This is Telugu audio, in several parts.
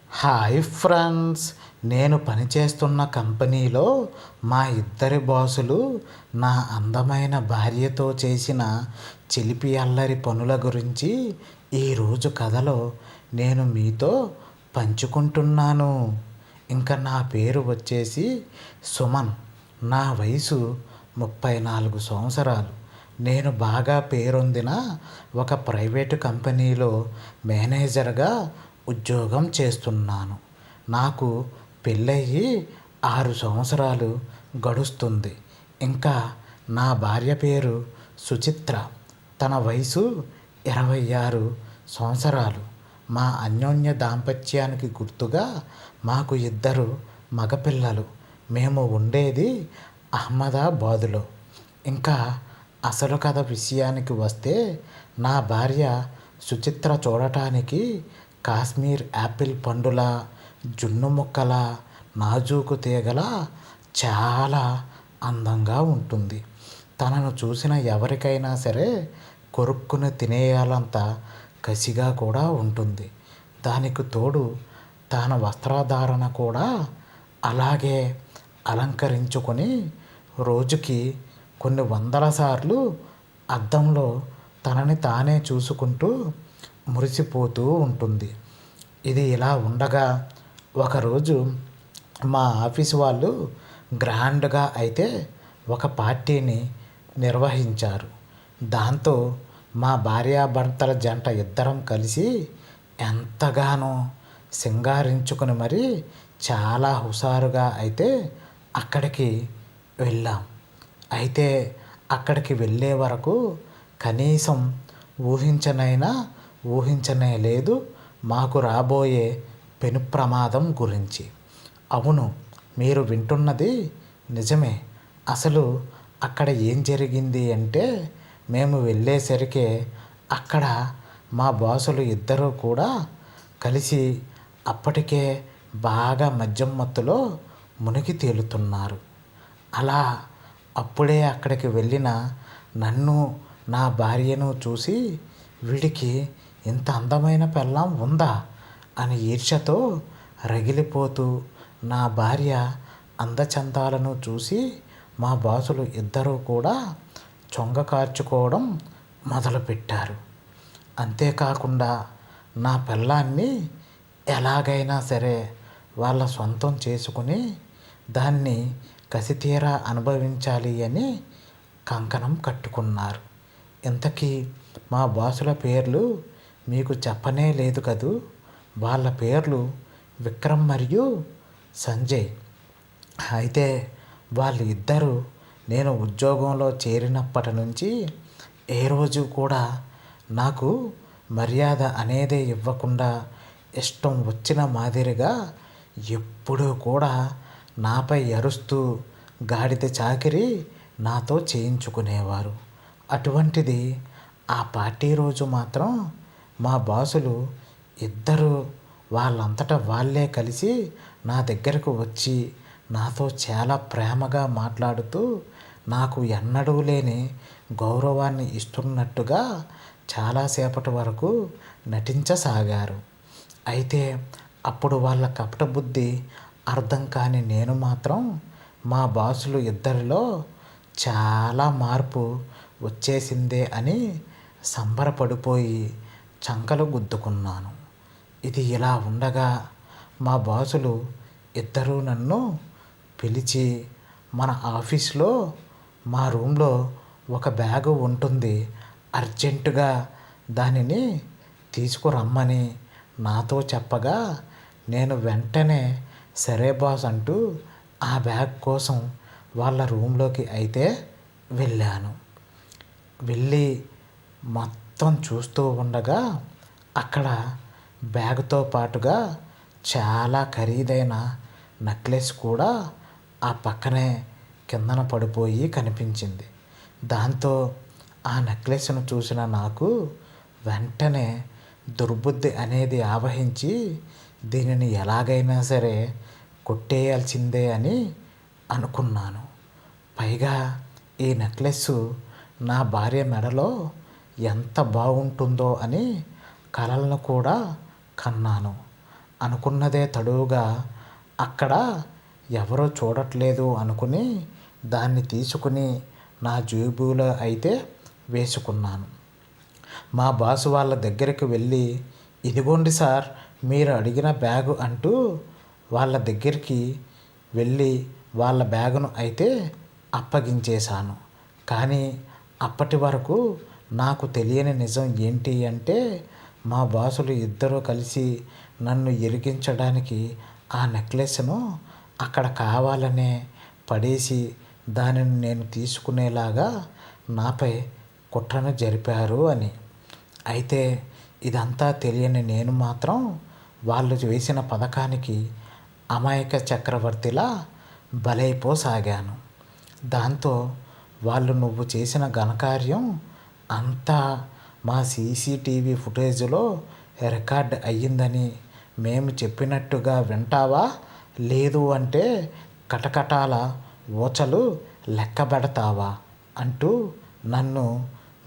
హాయ్ ఫ్రెండ్స్, నేను పనిచేస్తున్న కంపెనీలో మా ఇద్దరి బాసులు నా అందమైన భార్యతో చేసిన చిలిపి అల్లరి పనుల గురించి ఈరోజు కథలో నేను మీతో పంచుకుంటున్నాను. ఇంకా నా పేరు వచ్చేసి సుమన్. నా వయసు 34 సంవత్సరాలు. నేను బాగా పేరొందిన ఒక ప్రైవేటు కంపెనీలో మేనేజర్గా ఉద్యోగం చేస్తున్నాను. నాకు పెళ్ళయి 6 సంవత్సరాలు గడుస్తుంది. ఇంకా నా భార్య పేరు సుచిత్ర. తన వయసు 26 సంవత్సరాలు. మా అన్యోన్య దాంపత్యానికి గుర్తుగా మాకు 2 మగపిల్లలు. మేము ఉండేది అహ్మదాబాదులో. ఇంకా అసలు కథ విషయానికి వస్తే, నా భార్య సుచిత్ర చూడటానికి కాశ్మీర్ యాపిల్ పండుల, జున్ను ముక్కల, నాజూకు తీగల చాలా అందంగా ఉంటుంది. తనను చూసిన ఎవరికైనా సరే కొరుక్కుని తినేయాలంత కసిగా కూడా ఉంటుంది. దానికి తోడు తన వస్త్రధారణ కూడా అలాగే అలంకరించుకొని రోజుకి కొన్ని వందల సార్లు అద్దంలో తనని తానే చూసుకుంటూ మురిసిపోతూ ఉంటుంది. ఇది ఇలా ఉండగా ఒకరోజు మా ఆఫీస్ వాళ్ళు గ్రాండ్గా అయితే ఒక పార్టీని నిర్వహించారు. దాంతో మా భార్యాభర్తల జంట ఇద్దరం కలిసి ఎంతగానో సింగారించుకుని మరీ చాలా హుషారుగా అయితే అక్కడికి వెళ్ళాం. అయితే అక్కడికి వెళ్ళే వరకు కనీసం ఊహించనే లేదు మాకు రాబోయే పెను ప్రమాదం గురించి. అవును, మీరు వింటున్నది నిజమే. అసలు అక్కడ ఏం జరిగింది అంటే, మేము వెళ్ళేసరికే అక్కడ మా బాసులు ఇద్దరూ కూడా కలిసి అప్పటికే బాగా మద్యం మత్తులో మునిగి తేలుతున్నారు. అలా అప్పుడే అక్కడికి వెళ్ళిన నన్ను, నా భార్యను చూసి, వీడికి ఇంత అందమైన పెళ్ళాం ఉందా అని ఈర్ష్యతో రగిలిపోతూ నా భార్య అందచందాలను చూసి మా బాసులు ఇద్దరూ కూడా చొంగ కార్చుకోవడం మొదలుపెట్టారు. అంతేకాకుండా నా పెళ్ళాన్ని ఎలాగైనా సరే వాళ్ళ సొంతం చేసుకుని దాన్ని కసితీరా అనుభవించాలి అని కంకణం కట్టుకున్నారు. ఇంతకీ మా బాసుల పేర్లు మీకు చెప్పనే లేదు కదూ. వాళ్ళ పేర్లు విక్రమ్ మరియు సంజయ్. అయితే వాళ్ళు ఇద్దరు నేను ఉద్యోగంలో చేరినప్పటి నుంచి ఏ రోజు కూడా నాకు మర్యాద అనేదే ఇవ్వకుండా ఇష్టం వచ్చిన మాదిరిగా ఎప్పుడూ కూడా నాపై అరుస్తూ గాడిద చాకిరీ నాతో చేయించుకునేవారు. అటువంటిది ఆ పార్టీ రోజు మాత్రం మా బాసులు ఇద్దరు వాళ్ళంతట వాళ్ళే కలిసి నా దగ్గరకు వచ్చి నాతో చాలా ప్రేమగా మాట్లాడుతూ నాకు ఎన్నడూ లేని గౌరవాన్ని ఇస్తున్నట్టుగా చాలాసేపటి వరకు నటించసాగారు. అయితే అప్పుడు వాళ్ళ కపట బుద్ధి అర్థం కాని నేను మాత్రం మా బాసులు ఇద్దరిలో చాలా మార్పు వచ్చేసిందే అని సంబరపడిపోయి చంకలు గుద్దుకున్నాను. ఇది ఇలా ఉండగా మా బాసులు ఇద్దరూ నన్ను పిలిచి, మన ఆఫీస్లో మా రూమ్లో ఒక బ్యాగు ఉంటుంది, అర్జెంటుగా దానిని తీసుకురమ్మని నాతో చెప్పగా, నేను వెంటనే సరే బాస్ అంటూ ఆ బ్యాగ్ కోసం వాళ్ళ రూమ్లోకి అయితే వెళ్ళాను. వెళ్ళి మొత్తం చూస్తూ ఉండగా అక్కడ బ్యాగ్తో పాటుగా చాలా ఖరీదైన నెక్లెస్ కూడా ఆ పక్కనే కిందన పడిపోయి కనిపించింది. దాంతో ఆ నెక్లెస్ను చూసిన నాకు వెంటనే దుర్బుద్ధి అనేది ఆవహించి దీనిని ఎలాగైనా సరే కొట్టేయాల్సిందే అని అనుకున్నాను. పైగా ఈ నెక్లెస్ నా భార్య మెడలో ఎంత బాగుంటుందో అని కలలను కూడా కన్నాను. అనుకున్నదే తడువుగా అక్కడ ఎవరూ చూడట్లేదు అనుకుని దాన్ని తీసుకుని నా జేబులో అయితే వేసుకున్నాను. మా బాసు వాళ్ళ దగ్గరికి వెళ్ళి, ఇదిగోండి సార్ మీరు అడిగిన బ్యాగు అంటూ వాళ్ళ దగ్గరికి వెళ్ళి వాళ్ళ బ్యాగును అయితే అప్పగించేశాను. కానీ అప్పటి వరకు నాకు తెలియని నిజం ఏంటి అంటే, మా బాసులు ఇద్దరూ కలిసి నన్ను ఇరికించడానికి ఆ నెక్లెస్ను అక్కడ కావాలనే పడేసి దానిని నేను తీసుకునేలాగా నాపై కుట్రను జరిపారు అని. అయితే ఇదంతా తెలియని నేను మాత్రం వాళ్ళు వేసిన పథకానికి అమాయక చక్రవర్తిలా బలైపోసాగాను. దాంతో వాళ్ళు నువ్వు చేసిన ఘనకార్యం అంతా మా సీసీటీవీ ఫుటేజ్లో రికార్డ్ అయ్యిందని మేము చెప్పినట్టుగా వింటావా, లేదు అంటే కటకటాల ఊచలు లెక్కబెడతావా అంటూ నన్ను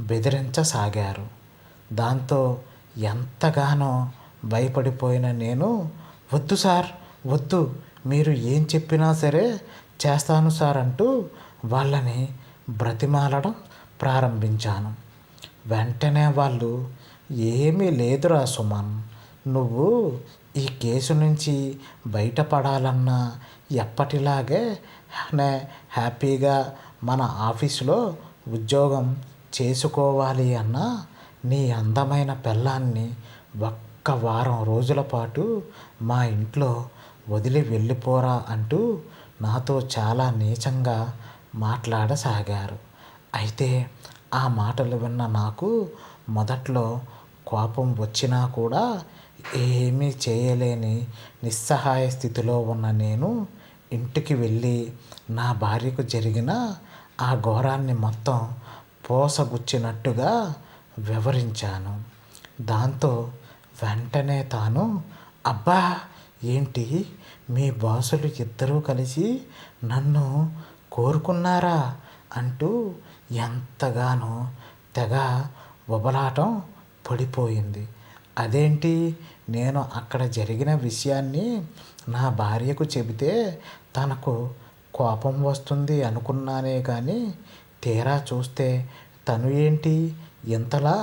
బెదిరించసాగారు. దాంతో ఎంతగానో భయపడిపోయిన నేను, వద్దు సార్ వద్దు, మీరు ఏం చెప్పినా సరే చేస్తాను సార్ అంటూ వాళ్ళని బ్రతిమాలడం ప్రారంభించాను. వెంటనే వాళ్ళు, ఏమీ లేదురా సుమన్, నువ్వు ఈ కేసు నుంచి బయటపడాలన్నా ఎప్పటిలాగే హ్యాపీగా మన ఆఫీసులో ఉద్యోగం చేసుకోవాలి అన్నా నీ అందమైన పెళ్ళాన్ని ఒక్క వారం రోజుల పాటు మా ఇంట్లో వదిలి వెళ్ళిపోరా అంటూ నాతో చాలా నీచంగా మాట్లాడసాగారు. అయితే ఆ మాటలు విన్న నాకు మొదట్లో కోపం వచ్చినా కూడా ఏమీ చేయలేని నిస్సహాయ స్థితిలో ఉన్న నేను ఇంటికి వెళ్ళి నా భార్యకు జరిగిన ఆ ఘోరాన్ని మొత్తం పోసగుచ్చినట్టుగా వివరించాను. దాంతో వెంటనే తాను, అబ్బా ఏంటి మీ బాసులు ఇద్దరూ కలిసి నన్ను కోరుకున్నారా అంటూ ఎంతగానో తెగ ఉబలాటం పడిపోయింది. అదేంటి, నేను అక్కడ జరిగిన విషయాన్ని నా భార్యకు చెబితే తనకు కోపం వస్తుంది అనుకున్నానే కానీ తీరా చూస్తే తను ఏంటి ఇంతలా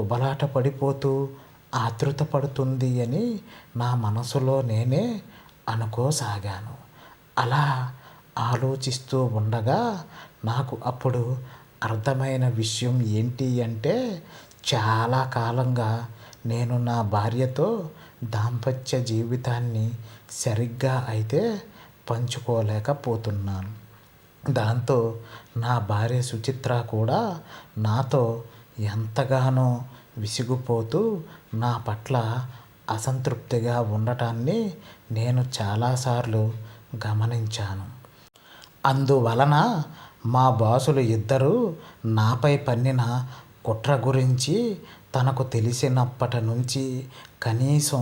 ఉబలాట పడిపోతూ ఆతృత పడుతుంది అని నా మనసులో నేనే అనుకోసాగాను. అలా ఆలోచిస్తూ ఉండగా నాకు అప్పుడు అర్థమైన విషయం ఏంటి అంటే, చాలా కాలంగా నేను నా భార్యతో దాంపత్య జీవితాన్ని సరిగ్గా అయితే పంచుకోలేకపోతున్నాను. దాంతో నా భార్య సుచిత్ర కూడా నాతో ఎంతగానో విసిగిపోతూ నా పట్ల అసంతృప్తిగా ఉండటాన్ని నేను చాలాసార్లు గమనించాను. అందువలన మా బాసులు ఇద్దరూ నాపై పన్నిన కుట్ర గురించి తనకు తెలిసినప్పటి నుంచి కనీసం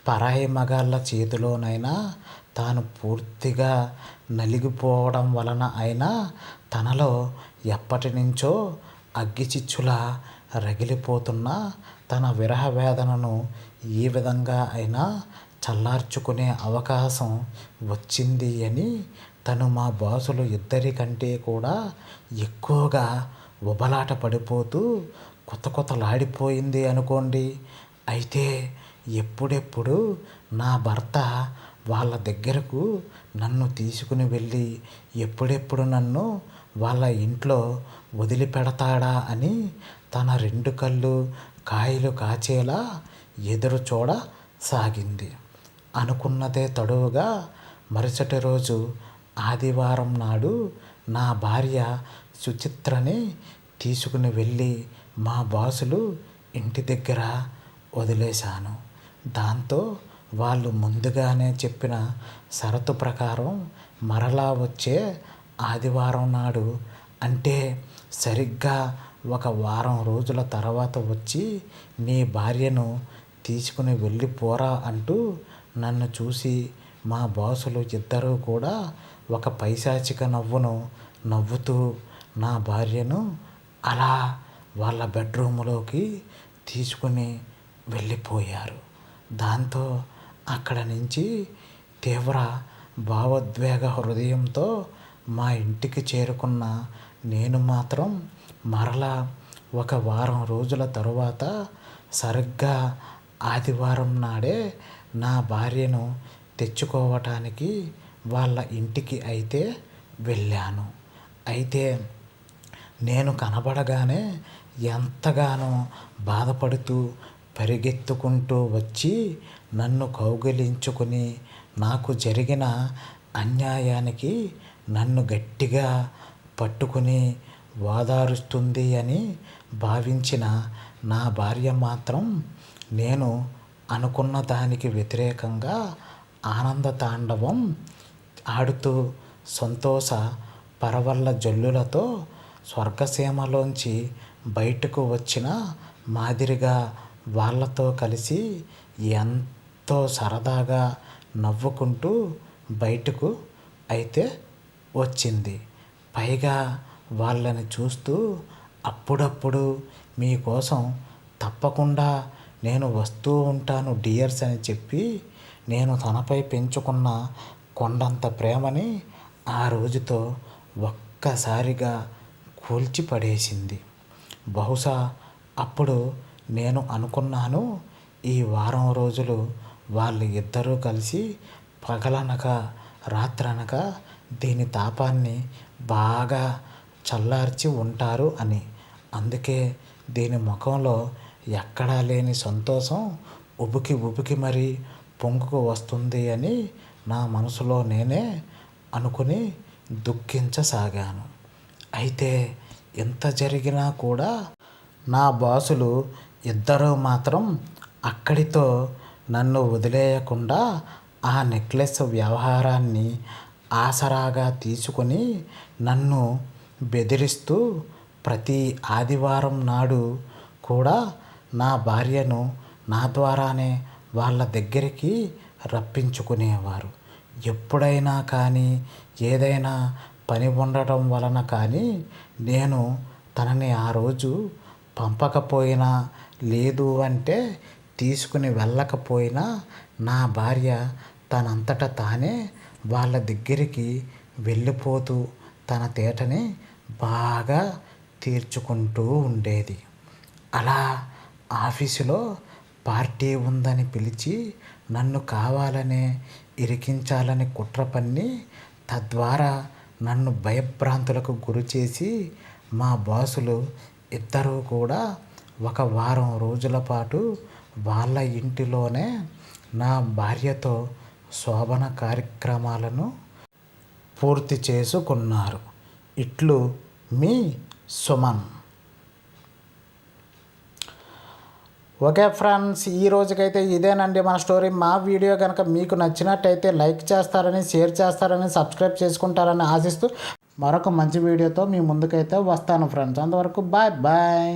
పరాయి మగాళ్ళ చేతిలోనైనా తాను పూర్తిగా నలిగిపోవడం వలన అయినా తనలో ఎప్పటి నుంచో అగ్గిచిచ్చులా రగిలిపోతున్న తన విరహ వేదనను ఈ విధంగా అయినా చల్లార్చుకునే అవకాశం వచ్చింది అని తను మా బాసులు ఇద్దరికంటే కూడా ఎక్కువగా ఉబలాట పడిపోతూ కొతకొతలాడిపోయింది అనుకోండి. అయితే ఎప్పుడెప్పుడు నా భర్త వాళ్ళ దగ్గరకు నన్ను తీసుకుని వెళ్ళి ఎప్పుడెప్పుడు నన్ను వాళ్ళ ఇంట్లో వదిలిపెడతాడా అని తన రెండు కళ్ళు కాయలు కాచేలా ఎదురు చూడసాగింది. అనుకున్నదే తడువుగా మరుసటి రోజు ఆదివారం నాడు నా భార్య సుచిత్రని తీసుకుని వెళ్ళి మా బాసులు ఇంటి దగ్గర వదిలేశాను. దాంతో వాళ్ళు ముందుగానే చెప్పిన షరతు ప్రకారం మరలా వచ్చే ఆదివారం నాడు, అంటే సరిగ్గా ఒక వారం రోజుల తర్వాత వచ్చి నీ భార్యను తీసుకుని వెళ్ళిపోరా అంటూ నన్ను చూసి మా బాసులు ఇద్దరూ కూడా ఒక పైశాచిక నవ్వును నవ్వుతూ నా భార్యను అలా వాళ్ళ బెడ్రూములోకి తీసుకుని వెళ్ళిపోయారు. దాంతో అక్కడ నుంచి తీవ్ర భావోద్వేగ హృదయంతో మా ఇంటికి చేరుకున్న నేను మాత్రం మరలా ఒక వారం రోజుల తరువాత సరిగ్గా ఆదివారం నాడే నా భార్యను తెచ్చుకోవటానికి వాళ్ళ ఇంటికి అయితే వెళ్ళాను. అయితే నేను కనబడగానే ఎంతగానో బాధపడుతూ పరిగెత్తుకుంటూ వచ్చి నన్ను కౌగిలించుకుని నాకు జరిగిన అన్యాయానికి నన్ను గట్టిగా పట్టుకుని ఓదారుస్తుంది అని భావించిన నా భార్య మాత్రం నేను అనుకున్న దానికి వ్యతిరేకంగా ఆనంద తాండవం ఆడుతూ సంతోష పరవళ్ళ జల్లులతో స్వర్గసీమలోంచి బయటకు వచ్చిన మాదిరిగా వాళ్ళతో కలిసి ఎంతో సరదాగా నవ్వుకుంటూ బయటకు అయితే వచ్చింది. పైగా వాళ్ళని చూస్తూ అప్పుడప్పుడు మీకోసం తప్పకుండా నేను వస్తూ ఉంటాను డియర్స్ అని చెప్పి నేను తనపై పెంచుకున్న కొండంత ప్రేమని ఆ రోజుతో ఒక్కసారిగా కూల్చిపడేసింది. బహుశా అప్పుడు నేను అనుకున్నాను, ఈ వారం రోజులు వాళ్ళు ఇద్దరూ కలిసి పగలనక రాత్రనక దీని తాపాన్ని బాగా చల్లార్చి ఉంటారు అని. అందుకే దీని ముఖంలో ఎక్కడా లేని సంతోషం ఉబికి ఉబికి మరీ పొంగుకు వస్తుంది అని నా మనసులో నేనే అనుకుని దుఃఖించసాగాను. అయితే ఇంత జరిగినా కూడా నా బాసులు ఇద్దరూ మాత్రం అక్కడితో నన్ను వదిలేయకుండా ఆ నెక్లెస్ వ్యవహారాన్ని ఆసరాగా తీసుకొని నన్ను బెదిరిస్తూ ప్రతి ఆదివారం నాడు కూడా నా భార్యను నా ద్వారానే వాళ్ళ దగ్గరికి రప్పించుకునేవారు. ఎప్పుడైనా కానీ ఏదైనా పని ఉండటం వలన కానీ నేను తనని ఆ రోజు పంపకపోయినా లేదు అంటే తీసుకుని వెళ్ళకపోయినా నా భార్య తనంతట తానే వాళ్ళ దగ్గరికి వెళ్ళిపోతూ తన తేటని బాగా తీర్చుకుంటూ ఉండేది. అలా ఆఫీసులో పార్టీ ఉందని పిలిచి నన్ను కావాలనే ఇరికించాలని కుట్ర పన్ని తద్వారా నన్ను భయభ్రాంతులకు గురిచేసి మా బాసులు ఇద్దరూ కూడా ఒక వారం రోజుల పాటు వాళ్ళ ఇంటిలోనే నా భార్యతో శోభన కార్యక్రమాలను పూర్తి చేసుకున్నారు. ఇట్లు మీ సుమన్. ఓకే ఫ్రెండ్స్, ఈ రోజుకైతే ఇదేనండి మన స్టోరీ. మా వీడియో కనుక మీకు నచ్చినట్టయితే లైక్ చేస్తారని, షేర్ చేస్తారని, సబ్స్క్రైబ్ చేసుకుంటారని ఆశిస్తూ మరొక మంచి వీడియోతో మీ ముందుకైతే వస్తాను ఫ్రెండ్స్. అంతవరకు బాయ్ బాయ్.